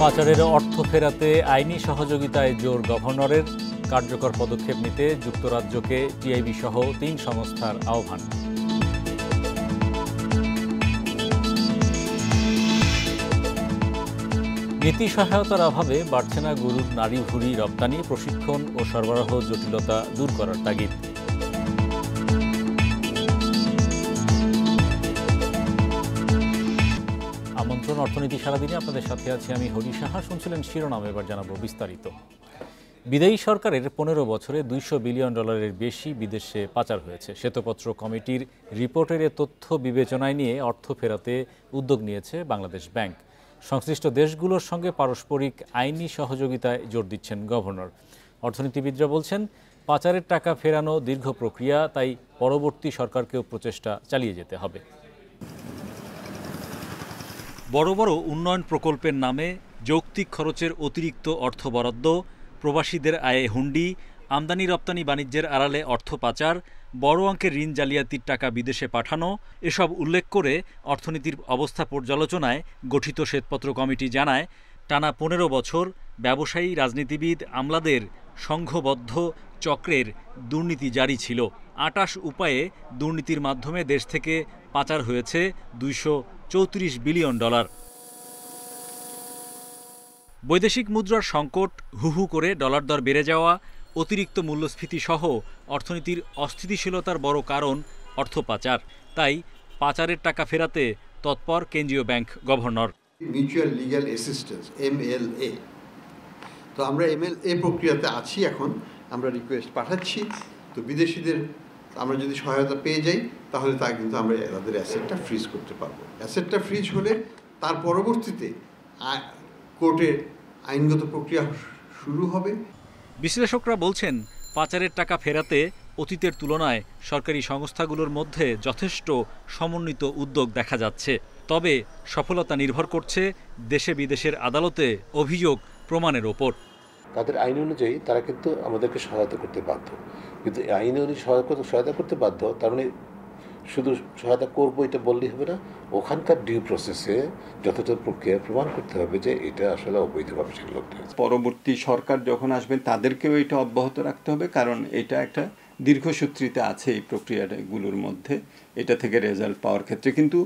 পাচারের অর্থ ফেরাতে আইনি সহযোগিতায় জোর গভর্নরের, কার্যকর পদক্ষেপ নিতে যুক্তরাজ্যকে টিআইবি সহ ৩ সংস্থার আহ্বান। নীতি সহায়তার অভাবে বাড়ছে না গরুর নাড়ি ভুড়ি রপ্তানি, প্রশিক্ষণ ও সরবরাহ জটিলতা দূর করার তাগিদ। আমন্ত্রণ অর্থনীতি সারাদিনে আপনাদের সাথে আছি আমি হরি সাহা। শুনছিলেন শিরোনাম, এবার জানাবো বিস্তারিত। বিদায়ী সরকারের ১৫ বছরে $200 বিলিয়ন বেশি বিদেশে পাচার হয়েছে। শ্বেতপত্র কমিটির রিপোর্টের এ তথ্য বিবেচনায় নিয়ে অর্থ ফেরাতে উদ্যোগ নিয়েছে বাংলাদেশ ব্যাংক। সংশ্লিষ্ট দেশগুলোর সঙ্গে পারস্পরিক আইনি সহযোগিতায় জোর দিচ্ছেন গভর্নর। অর্থনীতিবিদরা বলছেন, পাচারের টাকা ফেরানো দীর্ঘ প্রক্রিয়া, তাই পরবর্তী সরকারকেও প্রচেষ্টা চালিয়ে যেতে হবে। বড় বড় উন্নয়ন প্রকল্পের নামে যৌক্তিক খরচের অতিরিক্ত অর্থ বরাদ্দ, প্রবাসীদের আয়ে হুন্ডি, আমদানি রপ্তানি বাণিজ্যের আড়ালে অর্থ পাচার, বড় অঙ্কের ঋণ জালিয়াতির টাকা বিদেশে পাঠানো, এসব উল্লেখ করে অর্থনীতির অবস্থা পর্যালোচনায় গঠিত শ্বেতপত্র কমিটি জানায়, টানা ১৫ বছর ব্যবসায়ী, রাজনীতিবিদ, আমলাদের সংঘবদ্ধ চক্রের দুর্নীতি জারি ছিল। ২৮ উপায়ে দুর্নীতির মাধ্যমে দেশ থেকে পাচার হয়েছে $234 বিলিয়ন। বৈদেশিক মুদ্রার সংকট, হু করে ডলার দর বেড়ে যাওয়া, অতিরিক্ত মূল্যস্ফীতি সহ অর্থনীতির অস্থিতিশীলতার বড় কারণ অর্থ পাচার। তাই পাচারের টাকা ফেরাতে তৎপর কেন্দ্রীয় bank governor. Mutual legal assistance MLA, তো আমরা MLA প্রক্রিয়াতে আছি। এখন আমরা রিকোয়েস্ট পাঠাচ্ছি, তো বিদেশিদের আমরা যদি সহায়তা পেয়ে যাই তাহলে তা কিন্তু আমরা তাদের অ্যাসেটটা ফ্রিজ করতে পারবো। অ্যাসেটটা ফ্রিজ হলে তার পরবর্তীতে কোর্টের আইনগত প্রক্রিয়া শুরু হবে। বিশ্লেষকরা বলছেন, পাচারের টাকা ফেরাতে অতীতের তুলনায় সরকারি সংস্থাগুলোর মধ্যে যথেষ্ট সমন্বিত উদ্যোগ দেখা যাচ্ছে। তবে সফলতা নির্ভর করছে দেশে বিদেশের আদালতে অভিযোগ প্রমাণের ওপর। তাদের আইন অনুযায়ী তারা কিন্তু আমাদেরকে সহায়তা করতে বাধ্য, কিন্তু আইন অনুযায়ী সহায়তা করতে বাধ্য, তার মানে শুধু সহায়তা করবো এটা বললেই হবে না, ওখানকার ডিউ প্রসেসে যথাযথ প্রক্রিয়া প্রমাণ করতে হবে যে এটা আসলে অবৈধভাবে সেগুলো হয়েছে। পরবর্তী সরকার যখন আসবেন তাদেরকেও এটা অব্যাহত রাখতে হবে, কারণ এটা একটা দীর্ঘসূত্রিতা আছে এই প্রক্রিয়াগুলোর মধ্যে, এটা থেকে রেজাল্ট পাওয়ার ক্ষেত্রে। কিন্তু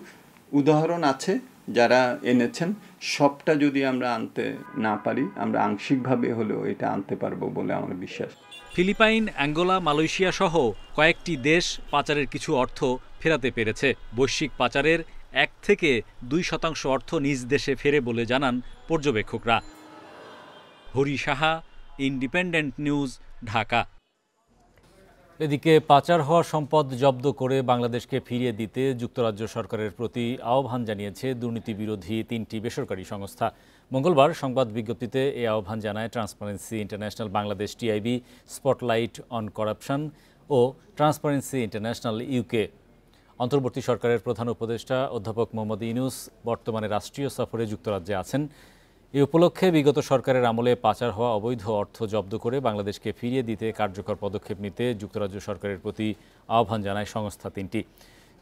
উদাহরণ আছে যারা এনেছেন, সবটা যদি আমরা আনতে না পারি, আমরা আংশিকভাবে হলেও এটা আনতে পারবো বলে আমার বিশ্বাস। ফিলিপাইন, অ্যাঙ্গোলা, মালয়েশিয়া সহ কয়েকটি দেশ পাচারের কিছু অর্থ ফেরাতে পেরেছে। বৈশ্বিক পাচারের 1 থেকে 2% অর্থ নিজ দেশে ফেরে বলে জানান পর্যবেক্ষকরা। Hari Saha, independent news, Dhaka. এদিকে পাচার হওয়া সম্পদ জব্দ করে বাংলাদেশকে ফিরিয়ে দিতে যুক্তরাজ্য সরকারের প্রতি আহ্বান জানিয়েছে দুর্নীতি বিরোধী 3টি বেসরকারি সংস্থা। মঙ্গলবার সংবাদ বিজ্ঞপ্তিতে এই আহ্বান জানায় transparency international Bangladesh TIB, spotlight on corruption ও ট্রান্সপারেন্সি ইন্টারন্যাশনাল ইউকে। অন্তর্বর্তী সরকারের প্রধান উপদেষ্টা অধ্যাপক মোহাম্মদ ইউনূস বর্তমানে রাষ্ট্রীয় সফরে যুক্তরাজ্যে আছেন। এই উপলক্ষে বিগত সরকারের আমলে পাচার হওয়া অবৈধ অর্থ জব্দ করে বাংলাদেশকে ফিরিয়ে দিতে কার্যকর পদক্ষেপ নিতে যুক্তরাজ্য সরকারের প্রতি আহ্বান জানায় সংস্থা 3টি।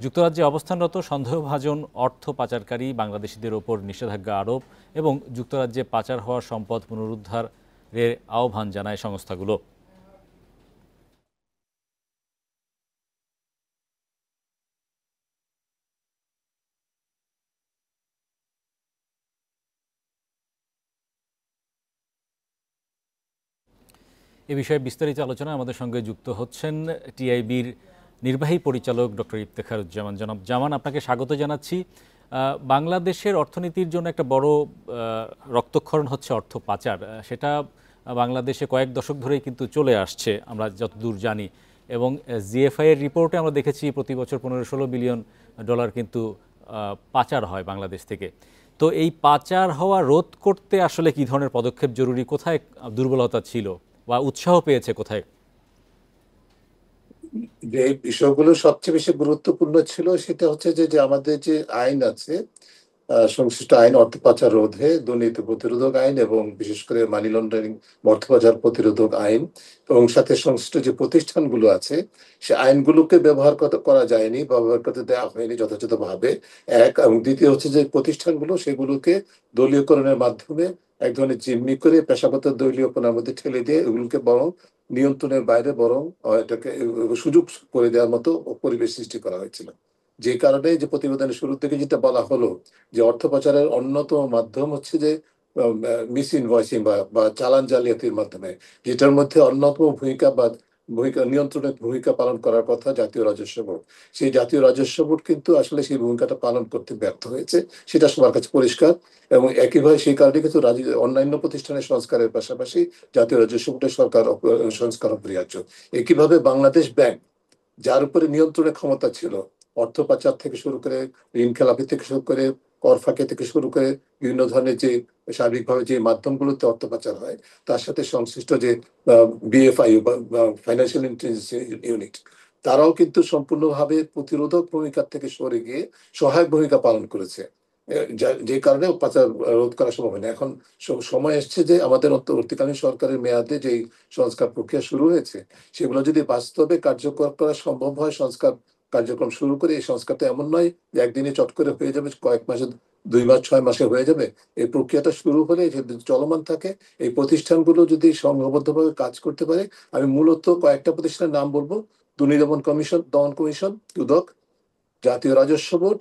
যুক্তরাজ্যে অবস্থানরত সন্দেহভাজন অর্থ পাচারকারী বাংলাদেশিদের ওপর নিষেধাজ্ঞা আরোপ এবং যুক্তরাজ্যে পাচার হওয়া সম্পদ পুনরুদ্ধারের আহ্বান জানায় সংস্থাগুলো। এ বিষয়ে বিস্তারিত আলোচনায় আমাদের সঙ্গে যুক্ত হচ্ছেন টিআইবির নির্বাহী পরিচালক ডক্টর ইফতেখারুজ্জামান। জনাব জামান, আপনাকে স্বাগত জানাচ্ছি। বাংলাদেশের অর্থনীতির জন্য একটা বড় রক্তক্ষরণ হচ্ছে অর্থ পাচার। সেটা বাংলাদেশে কয়েক দশক ধরেই কিন্তু চলে আসছে, আমরা যতদূর জানি। এবং জিএফআই এর রিপোর্টে আমরা দেখেছি প্রতি বছর 15-16 বিলিয়ন ডলার কিন্তু পাচার হয় বাংলাদেশ থেকে। তো এই পাচার হওয়া রোধ করতে আসলে কি ধরনের পদক্ষেপ জরুরি, কোথায় দুর্বলতা ছিল বা উৎসাহ পেয়েছে কোথায়? যে বিষয়গুলো সবচেয়ে বেশি গুরুত্বপূর্ণ ছিল সেটা হচ্ছে যে আমাদের যে আইন আছে, সংশ্লিষ্ট আইন, অর্থ পাচার রোধে, দুর্নীতি প্রতিরোধক আইন এবং বিশেষ করে মানি লন্ডারিং, অর্থ পাচার প্রতিরোধক আইন, এবং সাথে সংশ্লিষ্ট যে প্রতিষ্ঠানগুলো আছে সে আইনগুলোকে ব্যবহার করা যায়নি, ব্যবহার করতে দেওয়া হয়নি যথাযথভাবে, এক। এবং দ্বিতীয় হচ্ছে যে প্রতিষ্ঠানগুলো সেগুলোকে দলীয়করণের মাধ্যমে এক ধরনের জিম্মি করে পেশাগত দলীয়পনার মধ্যে ঠেলে দিয়ে এগুলোকে বরং নিয়ন্ত্রণের বাইরে, বরং এটাকে সুযোগ করে দেওয়ার মতো পরিবেশ সৃষ্টি করা হয়েছিল। যে কারণে যে প্রতিবেদনের শুরু থেকে যেটা বলা হলো যে অর্থ পাচারের অন্যতম মাধ্যম হচ্ছে যে মিস ইনভয়েসিং বা চালান জালিয়াতির মাধ্যমে, যেটার মধ্যে অন্যতম ভূমিকা নিয়ন্ত্রণের ভূমিকা পালন করার কথা জাতীয় রাজস্ব বোর্ড। সেই জাতীয় রাজস্ব বোর্ড কিন্তু আসলে সেই ভূমিকাটা পালন করতে ব্যর্থ হয়েছে, সেটা সবার কাছে পরিষ্কার। এবং একইভাবে সেই কারণে কিন্তু অন্যান্য প্রতিষ্ঠানের সংস্কারের পাশাপাশি জাতীয় রাজস্ব বোর্ডের সংস্কার অপরিহার্য। একইভাবে বাংলাদেশ ব্যাংক, যার উপরে নিয়ন্ত্রণের ক্ষমতা ছিল, অর্থ পাচার থেকে শুরু করে, ঋণ খেলাপি থেকে শুরু করে, কর ফাঁকি থেকে শুরু করে বিভিন্ন ধরনের যে সার্বিকভাবে যে মাধ্যমগুলোতে অর্থ পাচার হয়, তার সাথে সংশ্লিষ্ট যে বিএফআইইউ বা ফাইন্যান্সিয়াল ইন্টেলিজেন্স ইউনিট, তারাও কিন্তু সম্পূর্ণভাবে প্রতিরোধক ভূমিকা থেকে সরে গিয়ে সহায়ক ভূমিকা পালন করেছে। যে কারণে পাচার রোধ করা সম্ভব হয় না। এখন সময় এসছে যে আমাদের অন্তর্বর্তীকালীন সরকারের মেয়াদে যেই সংস্কার প্রক্রিয়া শুরু হয়েছে সেগুলো যদি বাস্তবে কার্যকর করা সম্ভব হয়, সংস্কার কার্যক্রম শুরু করে, এই সংস্কারটা এমন নয় যে একদিনে চট করে হয়ে যাবে, কয়েক মাসে, 2 মাস 6 মাসে হয়ে যাবে। এই প্রক্রিয়াটা শুরু হলে যদি চলমান থাকে, এই প্রতিষ্ঠানগুলো যদি সংঘবদ্ধভাবে কাজ করতে পারে, আমি মূলত কয়েকটা প্রতিষ্ঠানের নাম বলবো: দুর্নীতি দমন কমিশন, দুদক, জাতীয় রাজস্ব বোর্ড,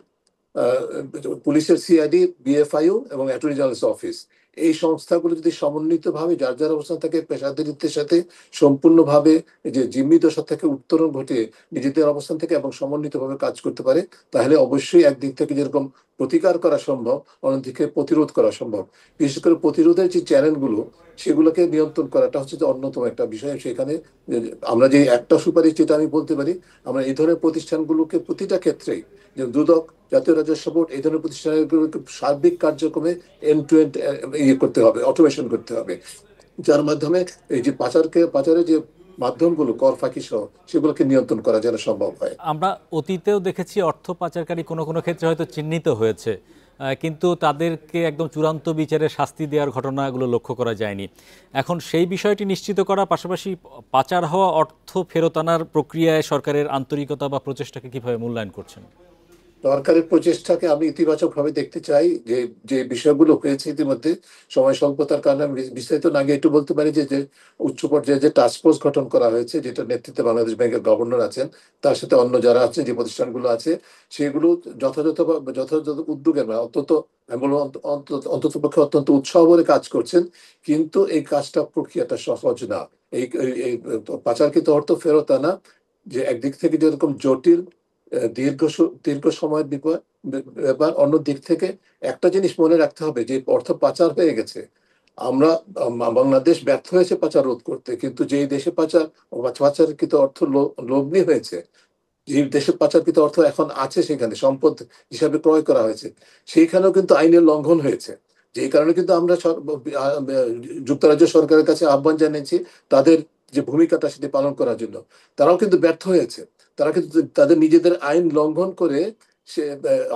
পুলিশের সিআইডি, বিএফআইইউ এবং অ্যাটর্নি জেনারেল অফিস। এই সংস্থাগুলো যদি সমন্বিতভাবে যার যার অবস্থান থেকে পেশাদারিত্বের সাথে সম্পূর্ণভাবে যে জিম্মি দশা থেকে উত্তরণ ঘটিয়ে নিজেদের অবস্থান থেকে এবং সমন্বিতভাবে কাজ করতে পারে, তাহলে অবশ্যই একদিক থেকে যেরকম প্রতিকার করা সম্ভব, অন্যদিকে প্রতিরোধ করা সম্ভব। বিশেষ করে প্রতিরোধের যে চ্যানেলগুলো, সেগুলোকে নিয়ন্ত্রণ করাটা হচ্ছে যে অন্যতম একটা বিষয়। সেখানে আমরা যে একটা সুপারিশ যেটা আমি বলতে পারি, আমরা এই ধরনের প্রতিষ্ঠানগুলোকে প্রতিটা ক্ষেত্রেই, যে দুদক, জাতীয় রাজস্ব বোর্ড, এই ধরনের প্রতিষ্ঠানগুলোকে সার্বিক কার্যক্রমে এন্ড টু এন্ড ইয়ে করতে হবে, অটোমেশন করতে হবে, যার মাধ্যমে এই যে পাচারের যে মাধ্যমগুলো, কর ফাঁকি সহ, সেগুলোকে নিয়ন্ত্রণ করা যেন সম্ভব হয়। আমরা অতীতেও দেখেছি অর্থ পাচারকারী কোনো কোনো ক্ষেত্রে হয়তো চিহ্নিত হয়েছে, কিন্তু তাদেরকে একদম চূড়ান্ত বিচারে শাস্তি দেওয়ার ঘটনাগুলো লক্ষ্য করা যায়নি। এখন সেই বিষয়টি নিশ্চিত করার পাশাপাশি পাচার হওয়া অর্থ ফেরত আনার প্রক্রিয়ায় সরকারের আন্তরিকতা বা প্রচেষ্টাকে কিভাবে মূল্যায়ন করছেন? সরকারের প্রচেষ্টাকে আমি ইতিবাচক ভাবে দেখতে চাই। যে যে বিষয়গুলো হয়েছে ইতিমধ্যে, সময় স্বল্পতার কারণে আমি বিস্তারিত না গিয়ে একটু বলতে পারি যে উচ্চ পর্যায়ে যে টাস্কফোর্স গঠন করা হয়েছে, যেটা নেতৃত্বে বাংলাদেশ ব্যাংকের গভর্নর আছেন, তার সাথে অন্য যারা আছে, যে প্রতিষ্ঠানগুলো আছে, সেগুলো যথাযথ উদ্যোগের না, আমি বলবো অন্তত পক্ষে অত্যন্ত উৎসাহ ভরে কাজ করছেন। কিন্তু এই কাজটা, প্রক্রিয়াটা সহজ না। এই এই পাচারকৃত অর্থ ফেরত আনা যে একদিক থেকে যেরকম জটিল, দীর্ঘ সময়ের ব্যাপার, অন্য দিক থেকে একটা জিনিস মনে রাখতে হবে, যে অর্থ পাচার হয়ে গেছে, আমরা বাংলাদেশ ব্যর্থ হয়েছে পাচার রোধ করতে, কিন্তু যেই দেশে পাচারকৃত অর্থ লগ্নি হয়েছে, যে দেশে পাচারকৃত অর্থ এখন আছে, সেখানে সম্পদ হিসাবে ক্রয় করা হয়েছে, সেইখানেও কিন্তু আইনের লঙ্ঘন হয়েছে। যেই কারণে কিন্তু আমরা যুক্তরাজ্য সরকারের কাছে আহ্বান জানিয়েছি তাদের যে ভূমিকাটা সেটি পালন করার জন্য। তারাও কিন্তু ব্যর্থ হয়েছে। তারা কিন্তু তাদের নিজেদের আইন লঙ্ঘন করে, সে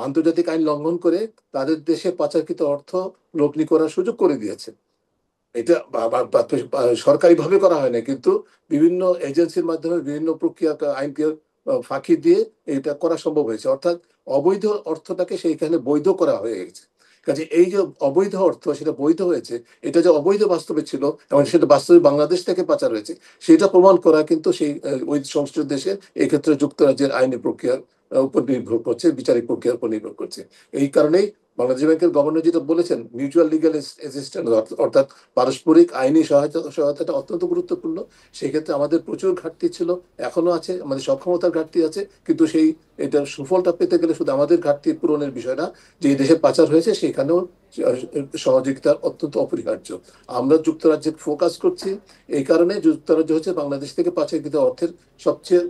আন্তর্জাতিক আইন লঙ্ঘন করে তাদের দেশে পাচারকৃত অর্থ লগ্নি করার সুযোগ করে দিয়েছে। এটা সরকারি ভাবে করা হয় না, কিন্তু বিভিন্ন এজেন্সির মাধ্যমে, বিভিন্ন প্রক্রিয়া, আইনকে ফাঁকি দিয়ে এটা করা সম্ভব হয়েছে। অর্থাৎ অবৈধ অর্থটাকে সেইখানে বৈধ করা হয়ে গেছে। কাজে এই যে অবৈধ অর্থ, সেটা বৈধ হয়েছে, এটা যে অবৈধ বাস্তবে ছিল এবং সেটা বাস্তবে বাংলাদেশ থেকে পাচার হয়েছে, সেটা প্রমাণ করা কিন্তু সেই ওই সংশ্লিষ্ট দেশের, এই ক্ষেত্রে যুক্তরাজ্যের আইনি প্রক্রিয়ার উপর নির্ভর করছে, বিচারিক প্রক্রিয়ার উপর নির্ভর করছে। এই কারণেই বাংলাদেশ ব্যাংকের গভর্নর যেটা বলেছেন, মিউচুয়াল লিগ্যাল অ্যাসিস্ট্যান্স, অর্থাৎ পারস্পরিক আইনি সহায়তাটা অত্যন্ত গুরুত্বপূর্ণ। সেক্ষেত্রে আমাদের প্রচুর ঘাটতি ছিল, এখনো আছে, আমাদের সক্ষমতার ঘাটতি আছে, কিন্তু এটার সুফলটা পেতে গেলে শুধু আমাদের ঘাটতি পূরণের বিষয় না, যে দেশে পাচার হয়েছে সেখানেও সহযোগিতার অত্যন্ত অপরিহার্য। আমরা যুক্তরাজ্যে ফোকাস করছি, এই কারণে যুক্তরাজ্য হচ্ছে বাংলাদেশ থেকে পাচারকৃত অর্থের সবচেয়ে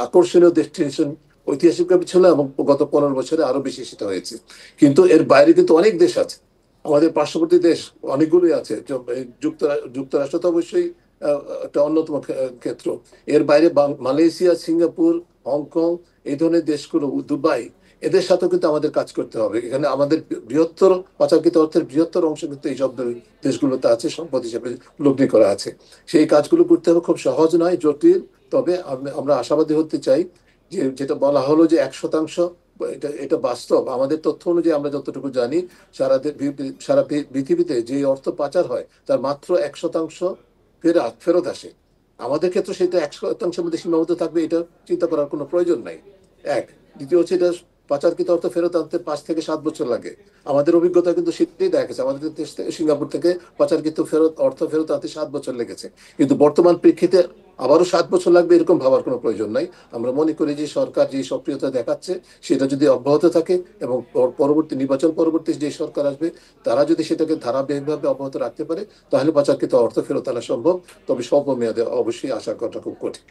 আকর্ষণীয় ডেস্টিনেশন ঐতিহাসিকভাবে ছিল, এবং গত 15 বছরে আরো বেশি সেটা হয়েছে। কিন্তু এর বাইরে কিন্তু অনেক দেশ আছে, আমাদের পার্শ্ববর্তী দেশ অনেকগুলোই আছে। যুক্তরাষ্ট্র তো অবশ্যই একটা অন্যতম ক্ষেত্র। এর বাইরে মালয়েশিয়া, সিঙ্গাপুর, হংকং, এই ধরনের দেশগুলো, দুবাই, এদের সাথেও কিন্তু আমাদের কাজ করতে হবে। এখানে আমাদের বৃহত্তর পাচারকৃত অর্থের বৃহত্তর অংশ কিন্তু এই সব দেশগুলোতে আছে, সম্পদ হিসেবে লগ্নি করা আছে। সেই কাজগুলো করতে হবে, খুব সহজ নয়, জটিল। তবে আমরা আশাবাদী হতে চাই যে যেটা বলা হলো যে 100%, এটা বাস্তব। আমাদের তথ্য অনুযায়ী আমরা যতটুকু জানি, সারা পৃথিবীতে যে অর্থ পাচার হয় তার মাত্র 1% ফেরত আসে। আমাদের ক্ষেত্রে সেটা 1%-এর মধ্যে সীমাবদ্ধ থাকবে, এটা চিন্তা করার কোনো প্রয়োজন নাই। দ্বিতীয় হচ্ছে, এটা পাচারকৃত অর্থ ফেরত আনতে 5 থেকে 7 বছর লাগে। আমাদের অভিজ্ঞতা কিন্তু সেটাই দেখা গেছে, আমাদের দেশ থেকে সিঙ্গাপুর থেকে পাচারকৃত অর্থ ফেরত আনতে 7 বছর লেগেছে। কিন্তু বর্তমান প্রেক্ষিতে আবারও 7 বছর লাগবে এরকম ভাবার কোনো প্রয়োজন নাই। আমরা মনে করি যে সরকার যে সক্রিয়তা দেখাচ্ছে সেটা যদি অব্যাহত থাকে এবং পরবর্তী নির্বাচন পরবর্তী যে সরকার আসবে তারা যদি সেটাকে ধারাবাহিকভাবে অব্যাহত রাখতে পারে, তাহলে পাচারকৃত অর্থ ফেরত আনা সম্ভব। তবে স্বল্প মেয়াদে অবশ্যই আশা করাটা খুব কঠিন।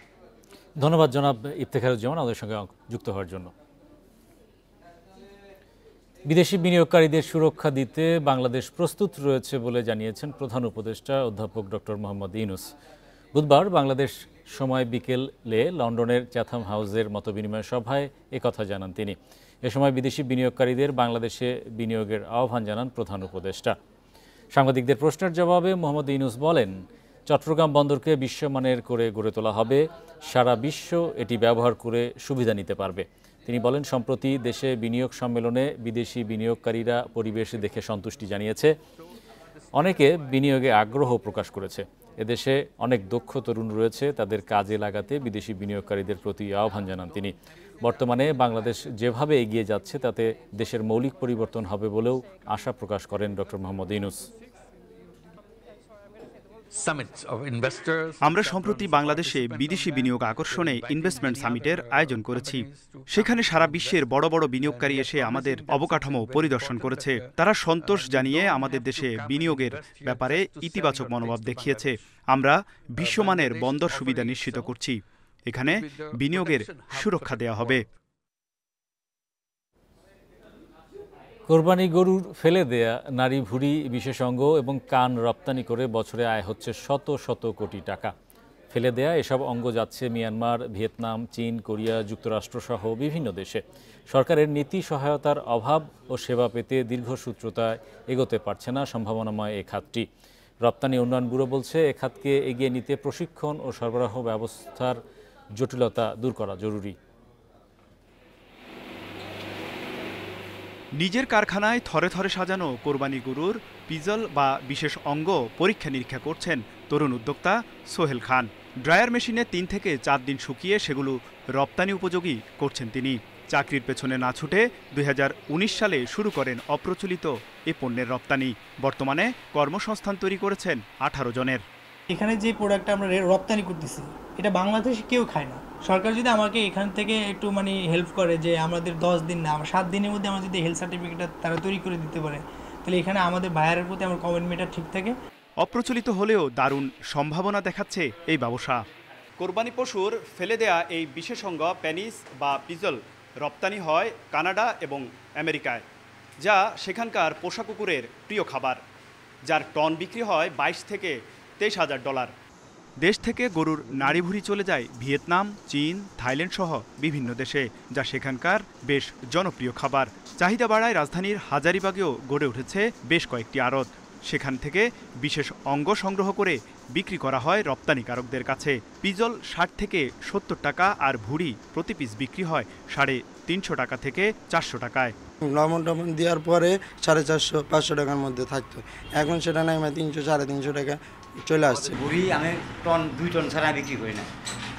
ধন্যবাদ জনাব ইফতেখারুজ্জামান আমাদের সঙ্গে যুক্ত হওয়ার জন্য। বিদেশি বিনিয়োগকারীদের সুরক্ষা দিতে বাংলাদেশ প্রস্তুত রয়েছে বলে জানিয়েছেন প্রধান উপদেষ্টা অধ্যাপক ডক্টর মোহাম্মদ ইউনূস। বুধবার বাংলাদেশ সময় বিকেলে লন্ডনের চ্যাথাম হাউসের মতবিনিময় সভায় একথা জানান তিনি। এ সময় বিদেশি বিনিয়োগকারীদের বাংলাদেশে বিনিয়োগের আহ্বান জানান প্রধান উপদেষ্টা। সাংবাদিকদের প্রশ্নের জবাবে মোহাম্মদ ইউনূস বলেন, চট্টগ্রাম বন্দরকে বিশ্বমানের করে গড়ে তোলা হবে, সারা বিশ্ব এটি ব্যবহার করে সুবিধা নিতে পারবে। তিনি বলেন, সম্প্রতি দেশে বিনিয়োগ সম্মেলনে বিদেশি বিনিয়োগকারীরা পরিবেশ দেখে সন্তুষ্টি জানিয়েছে, অনেকে বিনিয়োগে আগ্রহ প্রকাশ করেছে। এদেশে অনেক দক্ষ তরুণ রয়েছে, তাদের কাজে লাগাতে বিদেশি বিনিয়োগকারীদের প্রতি আহ্বান জানান তিনি। বর্তমানে বাংলাদেশ যেভাবে এগিয়ে যাচ্ছে তাতে দেশের মৌলিক পরিবর্তন হবে বলেও আশা প্রকাশ করেন ডক্টর মোহাম্মদ ইউনূস। আমরা সম্প্রতি বাংলাদেশে বিদেশি বিনিয়োগ আকর্ষণে ইনভেস্টমেন্ট সামিটের আয়োজন করেছি। সেখানে সারা বিশ্বের বড় বড় বিনিয়োগকারী এসে আমাদের অবকাঠামো পরিদর্শন করেছে। তারা সন্তোষ জানিয়ে আমাদের দেশে বিনিয়োগের ব্যাপারে ইতিবাচক মনোভাব দেখিয়েছে। আমরা বিশ্বমানের বন্দর সুবিধা নিশ্চিত করছি, এখানে বিনিয়োগের সুরক্ষা দেওয়া হবে। কোরবানি গরুর ফেলে দেয়া নারী ভুঁড়ি, বিশেষ অঙ্গ এবং কান রপ্তানি করে বছরে আয় হচ্ছে শত শত কোটি টাকা। ফেলে দেয়া এসব অঙ্গ যাচ্ছে মিয়ানমার, ভিয়েতনাম, চীন, কোরিয়া, যুক্তরাষ্ট্রসহ বিভিন্ন দেশে। সরকারের নীতি সহায়তার অভাব ও সেবা পেতে দীর্ঘসূত্রতায় এগোতে পারছে না সম্ভাবনাময় এ খাতটি। রপ্তানি উন্নয়ন ব্যুরো বলছে, এ খাতকে এগিয়ে নিতে প্রশিক্ষণ ও সরবরাহ ব্যবস্থার জটিলতা দূর করা জরুরি। নিজের কারখানায় থরে থরে সাজানো কোরবানি গরুর পিজল বা বিশেষ অঙ্গ পরীক্ষা নিরীক্ষা করছেন তরুণ উদ্যোক্তা সোহেল খান। ড্রায়ার মেশিনে 3 থেকে 4 দিন শুকিয়ে সেগুলো রপ্তানি উপযোগী করছেন তিনি। চাকরির পেছনে না ছুটে 2019 সালে শুরু করেন অপ্রচলিত এ পণ্যের রপ্তানি। বর্তমানে কর্মসংস্থান তৈরি করেছেন 18 জনের। এখানে যে প্রোডাক্টটা আমরা রপ্তানি করতেছি এটা বাংলাদেশে কেউ খায় না। সরকার যদি আমাকে এখান থেকে একটু হেল্প করে, যে আমাদের 10 দিন না, আমার 7 দিনের মধ্যে আমার যদি হেলথ সার্টিফিকেটটা তারা তৈরি করে দিতে পারে, তাহলে এখানে আমাদের বায়ারের প্রতি আমার কমিটমেন্টটা ঠিক থাকে। অপ্রচলিত হলেও দারুণ সম্ভাবনা দেখাচ্ছে এই ব্যবসা। কোরবানি পশুর ফেলে দেয়া এই বিশেষ অঙ্গ প্যানিস বা পিজল রপ্তানি হয় কানাডা এবং আমেরিকায়, যা সেখানকার পোষা কুকুরের প্রিয় খাবার, যার টন বিক্রি হয় 22 থেকে 23,000 ডলার। দেশ থেকে গরুর নাড়ি ভুঁড়ি চলে যায় ভিয়েতনাম, চীন, থাইল্যান্ড সহ বিভিন্ন দেশে, যা সেখানকার বেশ জনপ্রিয় খাবার। চাহিদা বাড়ায় রাজধানীর হাজারীবাগেও গড়ে উঠেছে বেশ কয়েকটি আড়ত। সেখান থেকে বিশেষ অঙ্গ সংগ্রহ করে বিক্রি করা হয় রপ্তানিকারকদের কাছে। পিজল 60 থেকে 70 টাকা আর ভুঁড়ি প্রতি পিস বিক্রি হয় 350 টাকা থেকে 400 টাকায়। লবণ টবণ দেওয়ার পরে 450-500 টাকার মধ্যে থাকতো, এখন সেটা নাই 300-350 টাকা চলে আসছে। ভুঁড়ি আমি টন 2 টন ছাড়া বিক্রি করি না।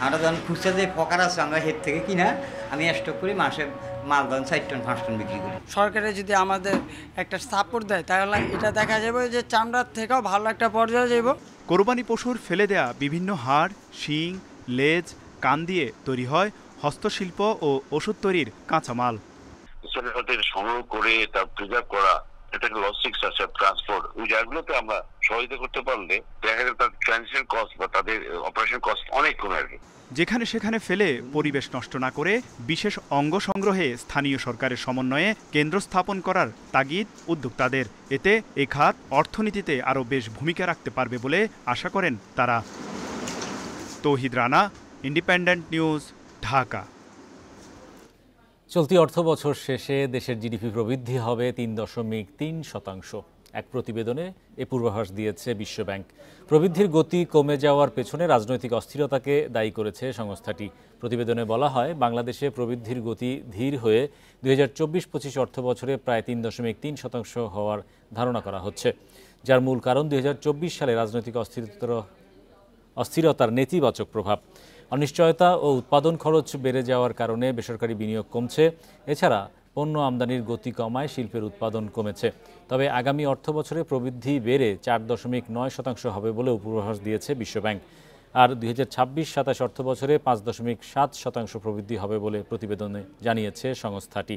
আমরা যখন খুচরা যে ফকার আছে আমরা হেড থেকে কিনা আমি স্টক করি, মাসে মাল ধরুন 4 টন 5 টন বিক্রি করি। সরকারে যদি আমাদের একটা সাপোর্ট দেয় তাহলে এটা দেখা যাবে যে চামড়ার থেকেও ভালো একটা পর্যায়ে যাব। কোরবানি পশুর ফেলে দেয়া বিভিন্ন হাড়, শিং, লেজ, কান দিয়ে তৈরি হয় হস্তশিল্প ও ওষুধ তৈরির কাঁচামাল। সংগ্রহ করে তার প্রিজার্ভ করা, এটা লজিস্টিক্স আছে, ট্রান্সপোর্ট, ওই জায়গাগুলোতে আমরা সহযোগিতা করতে পারলে দেখা যায় তার ট্রানজিশন কস্ট বা তাদের অপারেশন কস্ট অনেক কমে আসবে। যেখানে সেখানে ফেলে পরিবেশ নষ্ট না করে বিশেষ অঙ্গ সংগ্রহে স্থানীয় সরকারের সমন্বয়ে কেন্দ্র স্থাপন করার তাগিদ উদ্যোক্তাদের। এতে এই খাত অর্থনীতিতে আরও বেশ ভূমিকা রাখতে পারবে বলে আশা করেন তারা। তৌহিদ রানা, ইন্ডিপেন্ডেন্ট নিউজ, ঢাকা। চলতি অর্থবছর শেষে দেশের জিডিপি প্রবৃদ্ধি হবে ৩.৩%। এক প্রতিবেদনে এ পূর্বাভাস দিয়েছে বিশ্বব্যাংক। প্রবৃদ্ধির গতি কমে যাওয়ার পেছনে রাজনৈতিক অস্থিরতাকে দায়ী করেছে সংস্থাটি। প্রতিবেদনে বলা হয়, বাংলাদেশে প্রবৃদ্ধির গতি ধীর হয়ে 2024-25 অর্থবছরে প্রায় 3.3% হওয়ার ধারণা করা হচ্ছে, যার মূল কারণ 2024 সালে রাজনৈতিক অস্থিরতার নেতিবাচক প্রভাব। অনিশ্চয়তা ও উৎপাদন খরচ বেড়ে যাওয়ার কারণে বেসরকারি বিনিয়োগ কমছে। এছাড়া পণ্য আমদানির গতি কমায় শিল্পের উৎপাদন কমেছে। তবে আগামী অর্থবছরে প্রবৃদ্ধি বেড়ে 4.9% হবে বলেও পূর্বাভাস দিয়েছে বিশ্বব্যাংক। আর 2026-27 অর্থবছরে 5.7% প্রবৃদ্ধি হবে বলে প্রতিবেদনে জানিয়েছে সংস্থাটি।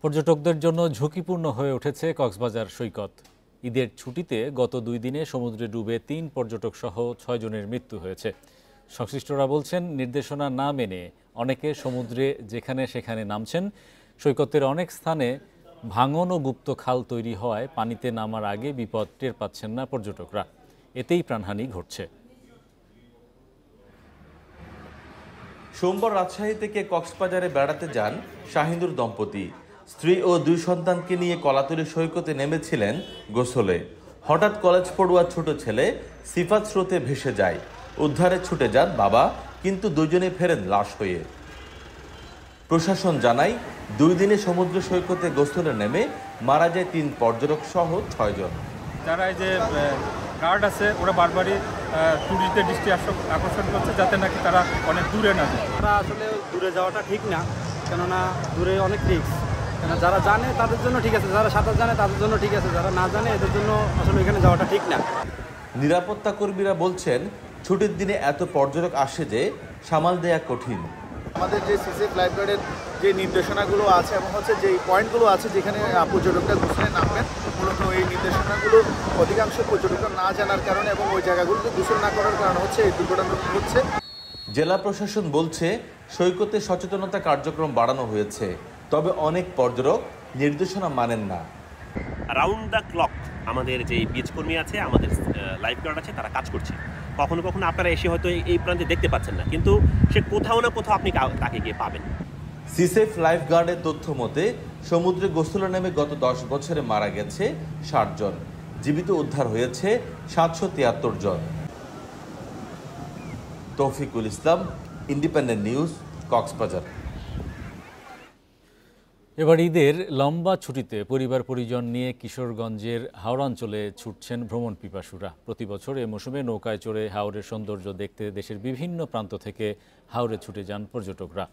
পর্যটকদের জন্য ঝুঁকিপূর্ণ হয়ে উঠেছে কক্সবাজার সৈকত। ঈদের ছুটিতে গত 2 দিনে সমুদ্রে ডুবে 3 পর্যটক সহ 6 জনের মৃত্যু হয়েছে। সংশ্লিষ্টরা বলছেন, নির্দেশনা না মেনে অনেকে সমুদ্রে যেখানে সেখানে নামছেন। সৈকতের অনেক স্থানে ভাঙন ও গুপ্ত খাল তৈরি হওয়ায় পানিতে নামার আগে বিপদ টের পাচ্ছেন না পর্যটকরা। এতেই প্রাণহানি ঘটছে। সোমবার রাজশাহী থেকে কক্সবাজারে বেড়াতে যান শাহিনুর দম্পতি। স্ত্রী ও 2 সন্তানকে নিয়ে কলাতলী সৈকতে নেমেছিলেন গোসলে। হঠাৎ কলেজ পড়ুয়া ছোট ছেলে সিফাত স্রোতে ভেসে যায়। উদ্ধারে ছুটে যান বাবা, কিন্তু দুজনে ফেরেন লাশ হয়ে। প্রশাসন জানায়, 2 দিনে সমুদ্র সৈকতে গোসলে নেমে মারা যায় 3 পর্যটক সহ 6 জন। যারা এই যে গার্ড আছে, ওরা বারবারই টুরিস্টদের দৃষ্টি আকর্ষণ করছে যাতে নাকি তারা অনেক দূরে না যায়। তারা আসলে দূরে যাওয়াটা ঠিক না, কেননা দূরে অনেক রিস্ক। কেন যারা জানে তাদের জন্য ঠিক আছে, যারা সাঁতার জানে তাদের জন্য ঠিক আছে, যারা না জানে এদের জন্য আসলে এখানে যাওয়াটা ঠিক না। নিরাপত্তা কর্মীরা বলছেন, ছুটির দিনে এত পর্যটক আসে যে সামাল দেয়া কঠিন। আমাদের যে সিসেফ লাইফগার্ডের যে নির্দেশনাগুলো আছে এবং হচ্ছে যে পয়েন্টগুলো আছে যেখানে পর্যটকরা গোসলে নামবেন, মূলত এই নির্দেশনাগুলো অধিকাংশ পর্যটকরা না জানার কারণে এবং ওই জায়গাগুলোতে গোসল না করার কারণে হচ্ছে এই দুর্ঘটনা হচ্ছে। জেলা প্রশাসন বলছে, সৈকতে সচেতনতা কার্যক্রম বাড়ানো হয়েছে, তবে অনেক পর্যটক নির্দেশনা মানেন না। রাউন্ড দ্য ক্লক আমাদের যে বিচ কর্মী আছে, আমাদের লাইফগার্ড আছে, তারা কাজ করছে। কখনো কখনো আপনারা এসে হয়তো এই প্রান্তে দেখতে পাচ্ছেন না, কিন্তু সে কোথাও না কোথাও আপনি তাকে গিয়ে পাবেন। সিসেফ লাইফগার্ডের তথ্য মতে, সমুদ্রে গোসলে নেমে গত 10 বছরে মারা গেছে 60 জন, জীবিত উদ্ধার হয়েছে 773 জন। তৌফিকুল ইসলাম, ইন্ডিপেন্ডেন্ট নিউজ, কক্সবাজার। এবার ঈদের লম্বা ছুটিতে পরিবার পরিজন নিয়ে কিশোরগঞ্জের হাওড় অঞ্চলে ছুটছেন ভ্রমণ পিপাসুরা। প্রতি বছর এ মৌসুমে নৌকায় চড়ে হাওরের সৌন্দর্য দেখতে দেশের বিভিন্ন প্রান্ত থেকে হাওরে ছুটে যান পর্যটকরা।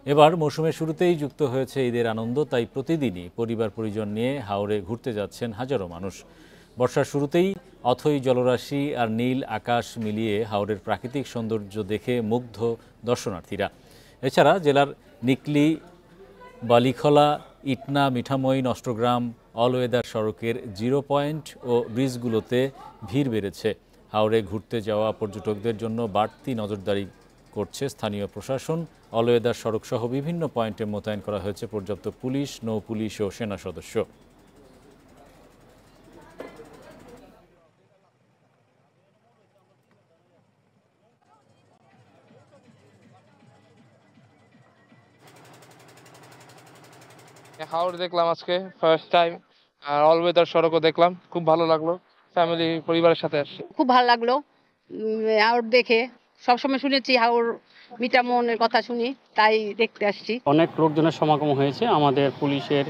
এবার মৌসুমের শুরুতেই যুক্ত হয়েছে ঈদের আনন্দ, তাই প্রতিদিনই পরিবার পরিজন নিয়ে হাওরে ঘুরতে যাচ্ছেন হাজারো মানুষ। বর্ষার শুরুতেই অথই জলরাশি আর নীল আকাশ মিলিয়ে হাওরের প্রাকৃতিক সৌন্দর্য দেখে মুগ্ধ দর্শনার্থীরা। এছাড়া জেলার নিকলি, বালিখলা, ইটনা, মিঠামই, নষ্টগ্রাম, অলওয়েদার সড়কের 0 পয়েন্ট ও ব্রিজগুলোতে ভিড় বেড়েছে। হাওরে ঘুরতে যাওয়া পর্যটকদের জন্য বাড়তি নজরদারি করছে স্থানীয় প্রশাসন। অলওয়েদার সড়কসহ বিভিন্ন পয়েন্টে মোতায়েন করা হয়েছে পর্যাপ্ত পুলিশ, নৌ পুলিশ ও সেনা সদস্য। হাওড় দেখলাম আজকে ফার্স্ট টাইম, আর অলওয়েদার সড়কও দেখলাম, খুব ভালো লাগলো। ফ্যামিলি পরিবারের সাথে আসছি, খুব ভালো লাগলো হাওড় দেখে। সবসময় শুনেছি হাওড় মিঠামনের কথা শুনি, তাই দেখতে আসছি। অনেক লোকজনের সমাগম হয়েছে। আমাদের পুলিশের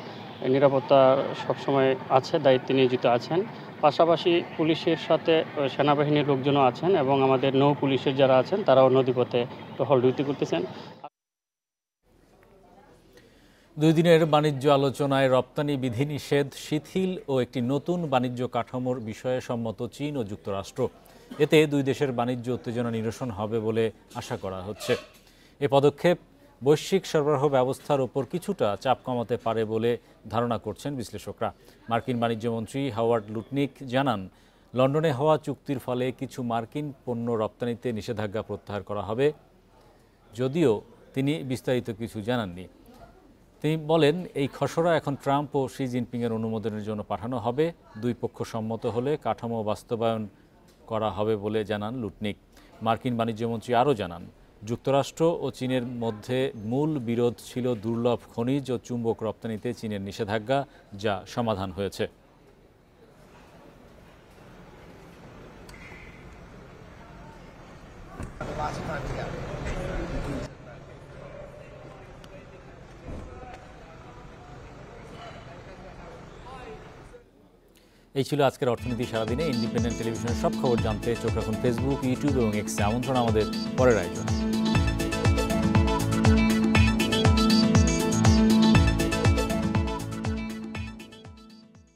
নিরাপত্তা সবসময় আছে, দায়িত্বে নিয়োজিত আছেন। পাশাপাশি পুলিশের সাথে সেনাবাহিনীর লোকজনও আছেন এবং আমাদের নৌ পুলিশের যারা আছেন তারাও নদীপথে টহল ডিউটি করতেছেন। 2 দিনের বাণিজ্য আলোচনায় রপ্তানি বিধিনিষেধ শিথিল ও একটি নতুন বাণিজ্য কাঠামোর বিষয়ে সম্মত চীন ও যুক্তরাষ্ট্র। এতে 2 দেশের বাণিজ্য উত্তেজনা নিরসন হবে বলে আশা করা হচ্ছে। এ পদক্ষেপ বৈশ্বিক সরবরাহ ব্যবস্থার উপর কিছুটা চাপ কমাতে পারে বলে ধারণা করছেন বিশ্লেষকরা। মার্কিন বাণিজ্যমন্ত্রী হাওয়ার্ড লুটনিক জানান, লন্ডনে হওয়া চুক্তির ফলে কিছু মার্কিন পণ্য রপ্তানিতে নিষেধাজ্ঞা প্রত্যাহার করা হবে, যদিও তিনি বিস্তারিত কিছু জানাননি। তিনি বলেন, এই খসড়া এখন ট্রাম্প ও শি জিনপিংয়ের অনুমোদনের জন্য পাঠানো হবে। 2 পক্ষ সম্মত হলে কাঠামো বাস্তবায়ন করা হবে বলে জানান লুটনিক। মার্কিন বাণিজ্যমন্ত্রী আরও জানান, যুক্তরাষ্ট্র ও চীনের মধ্যে মূল বিরোধ ছিল দুর্লভ খনিজ ও চুম্বক রপ্তানিতে চীনের নিষেধাজ্ঞা, যা সমাধান হয়েছে। এই ছিল আজকের অর্থনীতি সারাদিনে। ইন্ডিপেন্ডেন্ট টেলিভিশনের সব খবর জানতে চোখ রাখুন ফেসবুক, ইউটিউব এবং এক্সে। আমন্ত্রণ আমাদের পরের আয়োজনে।